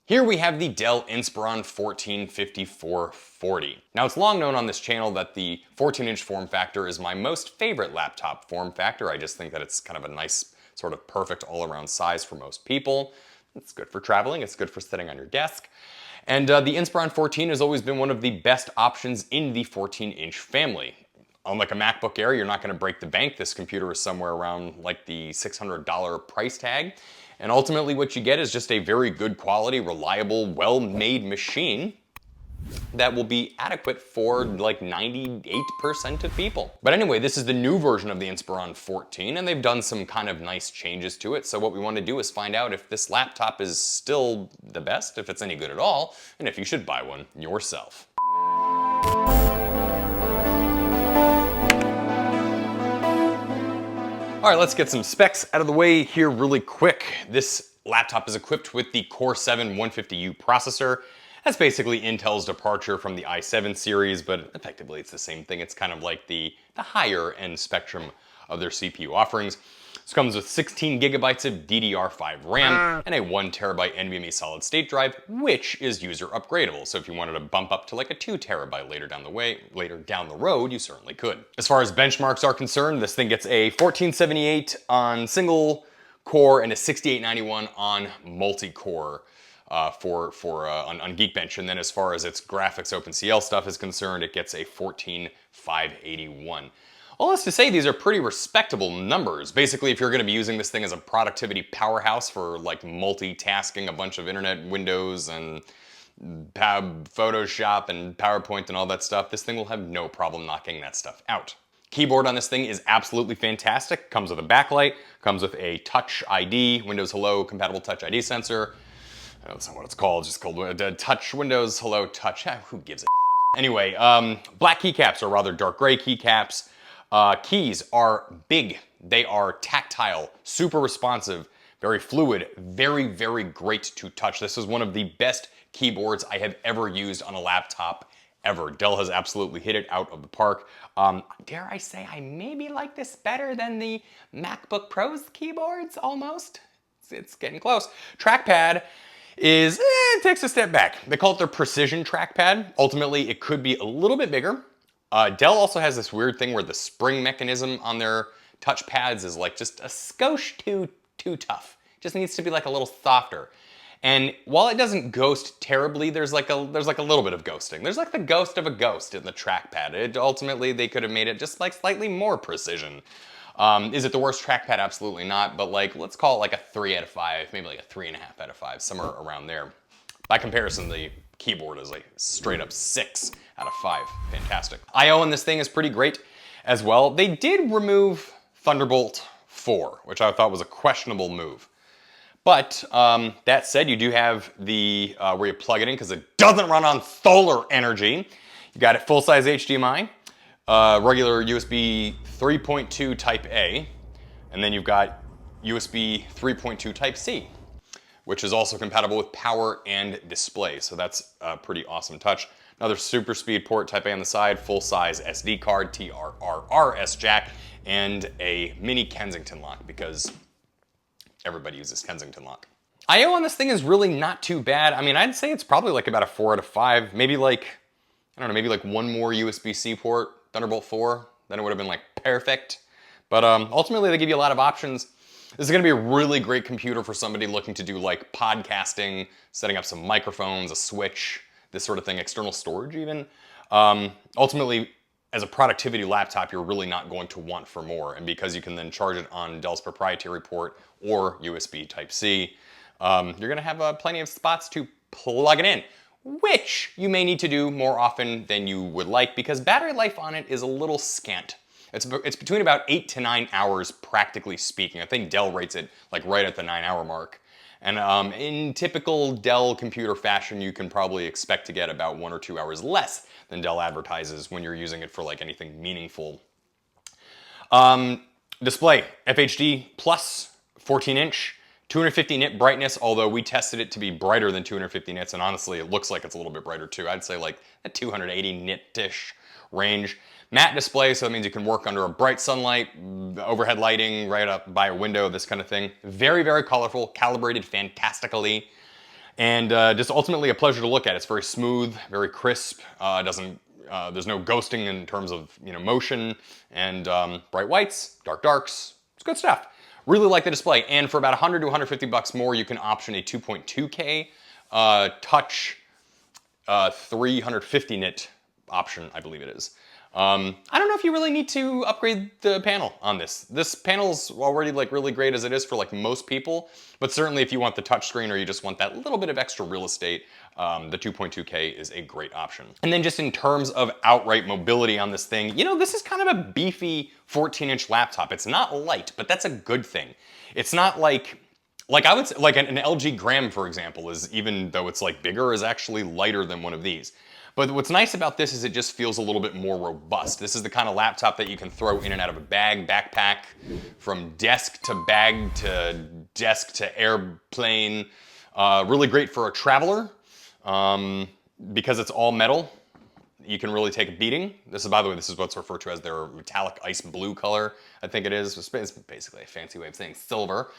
Here we have the Dell Inspiron 145440. Now it's long known on this channel that the 14-inch form factor is my most favorite laptop form factor. I just think that it's kind of a nice, sort of perfect all-around size for most people. It's good for traveling, it's good for sitting on your desk. And the Inspiron 14 has always been one of the best options in the 14-inch family. Unlike a MacBook Air, you're not going to break the bank. This computer is somewhere around like the $600 price tag. And ultimately what you get is just a very good quality, reliable, well-made machine that will be adequate for like 98% of people. But anyway, this is the new version of the Inspiron 14 and they've done some kind of nice changes to it. So what we want to do is find out if this laptop is still the best, if it's any good at all, and if you should buy one yourself. All right, let's get some specs out of the way here really quick. This laptop is equipped with the Core 7 150U processor. That's basically Intel's departure from the i7 series, but effectively it's the same thing. It's kind of like the higher end spectrum of their CPU offerings. This comes with 16 gigabytes of DDR5 RAM and a 1 terabyte NVMe solid state drive, which is user upgradable. So if you wanted to bump up to like a 2 terabyte later down the road, you certainly could. As far as benchmarks are concerned, this thing gets a 1478 on single core and a 6891 on multi-core on Geekbench. And then as far as its graphics OpenCL stuff is concerned, it gets a 14581. All this to say, these are pretty respectable numbers. Basically, if you're going to be using this thing as a productivity powerhouse for like multitasking a bunch of internet windows and Photoshop and PowerPoint and all that stuff, this thing will have no problem knocking that stuff out. Keyboard on this thing is absolutely fantastic. Comes with a backlight, comes with a Touch ID, Windows Hello compatible Touch ID sensor. I know that's not what it's called, it's just called Touch Windows Hello Touch. Who gives a Anyway, black keycaps, or rather dark gray keycaps. Keys are big, they are tactile, super responsive, very fluid, very, very great to touch. This is one of the best keyboards I have ever used on a laptop ever. Dell has absolutely hit it out of the park. Dare I say I maybe like this better than the MacBook Pro's keyboards, almost. It's getting close. Trackpad is, it takes a step back. They call it their precision trackpad. Ultimately, it could be a little bit bigger. Dell also has this weird thing where the spring mechanism on their touch pads is like just a skosh too tough. Just needs to be like a little softer. And while it doesn't ghost terribly, there's like a little bit of ghosting. There's like the ghost of a ghost in the trackpad. Ultimately, they could have made it just like slightly more precision. Is it the worst trackpad? Absolutely not. But like, let's call it like a 3 out of 5, maybe like a 3.5 out of 5, somewhere around there. By comparison, the keyboard is like straight up 6 out of 5. Fantastic. I/O on this thing is pretty great as well. They did remove Thunderbolt 4, which I thought was a questionable move. But that said, you do have the where you plug it in because it doesn't run on solar energy. You got it full-size HDMI, regular USB 3.2 Type A, and then you've got USB 3.2 Type C, which is also compatible with power and display. So that's a pretty awesome touch. Another super speed port Type A on the side, full-size SD card, TRRS jack, and a mini Kensington lock because everybody uses Kensington lock. I/O on this thing is really not too bad. I mean, I'd say it's probably like about a 4 out of 5. Maybe like, I don't know, maybe like one more USB-C port, Thunderbolt 4, then it would have been like perfect. But ultimately they give you a lot of options. This is gonna be a really great computer for somebody looking to do like podcasting, setting up some microphones, a switch, this sort of thing, external storage even. Ultimately, as a productivity laptop, you're really not going to want for more. And because you can then charge it on Dell's proprietary port or USB Type-C, you're gonna have plenty of spots to plug it in, which you may need to do more often than you would like because battery life on it is a little scant. It's between about 8 to 9 hours, practically speaking. I think Dell rates it like right at the 9-hour mark. And in typical Dell computer fashion, you can probably expect to get about 1 or 2 hours less than Dell advertises when you're using it for like anything meaningful. Display, FHD plus 14-inch, 250 nit brightness, although we tested it to be brighter than 250 nits, and honestly, it looks like it's a little bit brighter too. I'd say like a 280 nit-ish range. Matte display, so that means you can work under a bright sunlight, overhead lighting, right up by a window, this kind of thing. Very, very colorful, calibrated fantastically. And just ultimately a pleasure to look at. It's very smooth, very crisp. There's no ghosting in terms of motion, and bright whites, dark darks. It's good stuff. Really like the display. And for about 100 to 150 bucks more, you can option a 2.2K touch 350 nit option, I believe it is. I don't know if you really need to upgrade the panel on this. This panel's already like really great as it is for like most people, but certainly if you want the touchscreen or you just want that little bit of extra real estate, the 2.2K is a great option. And then just in terms of outright mobility on this thing, this is kind of a beefy 14-inch laptop. It's not light, but that's a good thing. It's not like I would say, like an LG Gram, for example, is, even though it's like bigger, is actually lighter than one of these. But what's nice about this is it just feels a little bit more robust. This is the kind of laptop that you can throw in and out of a bag, backpack, from desk to bag to desk to airplane. Really great for a traveler because it's all metal. You can really take a beating. This is, by the way, this is what's referred to as their metallic ice blue color, I think it is. It's basically a fancy way of saying silver.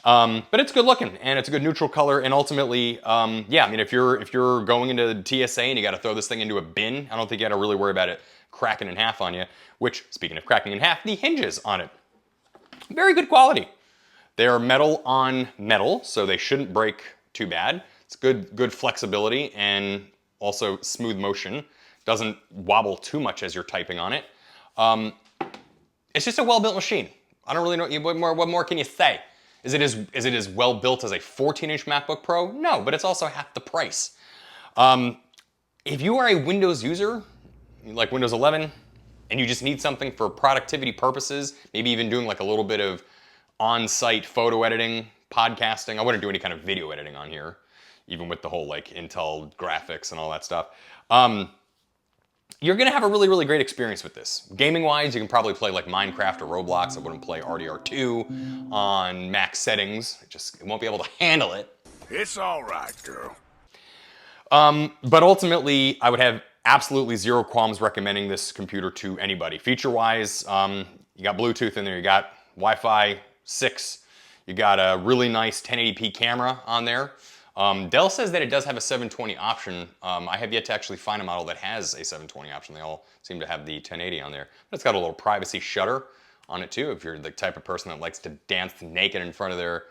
But it's good looking, and it's a good neutral color, and ultimately, yeah, I mean, if you're going into TSA and you gotta throw this thing into a bin, I don't think you gotta really worry about it cracking in half on you, which, speaking of cracking in half, the hinges on it, very good quality. They are metal on metal, so they shouldn't break too bad. It's good flexibility and also smooth motion. Doesn't wobble too much as you're typing on it. It's just a well-built machine. I don't really know, what more can you say? Is it as well built as a 14-inch MacBook Pro? No, but it's also half the price. If you are a Windows user, like Windows 11, and you just need something for productivity purposes, maybe even doing like a little bit of on-site photo editing, podcasting. I wouldn't do any kind of video editing on here, even with the whole like Intel graphics and all that stuff. You're gonna have a really, really great experience with this. Gaming-wise, you can probably play like Minecraft or Roblox. I wouldn't play RDR2 on max settings. It won't be able to handle it. It's all right, girl. But ultimately, I would have absolutely zero qualms recommending this computer to anybody. Feature-wise, you got Bluetooth in there, you got Wi-Fi 6, you got a really nice 1080p camera on there. Dell says that it does have a 720 option. I have yet to actually find a model that has a 720 option. They all seem to have the 1080 on there. But it's got a little privacy shutter on it too, if you're the type of person that likes to dance naked in front of their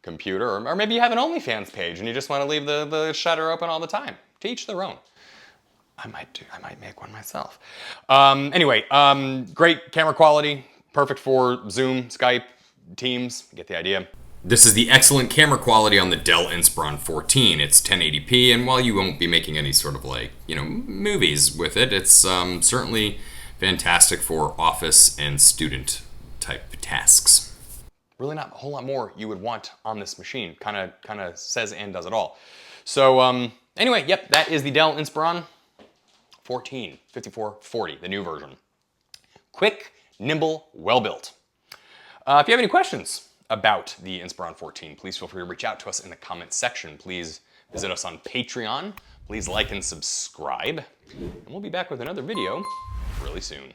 computer. Or maybe you have an OnlyFans page and you just want to leave the shutter open all the time. To each their own. I might make one myself. Anyway, great camera quality. Perfect for Zoom, Skype, Teams. You get the idea. This is the excellent camera quality on the Dell Inspiron 14. It's 1080p, and while you won't be making any sort of like, movies with it, it's certainly fantastic for office and student type tasks. Really not a whole lot more you would want on this machine. Kind of says and does it all. So anyway, yep, that is the Dell Inspiron 14 5440, the new version. Quick, nimble, well-built. If you have any questions about the Inspiron 14, please feel free to reach out to us in the comments section. Please visit us on Patreon. Please like and subscribe. And we'll be back with another video really soon.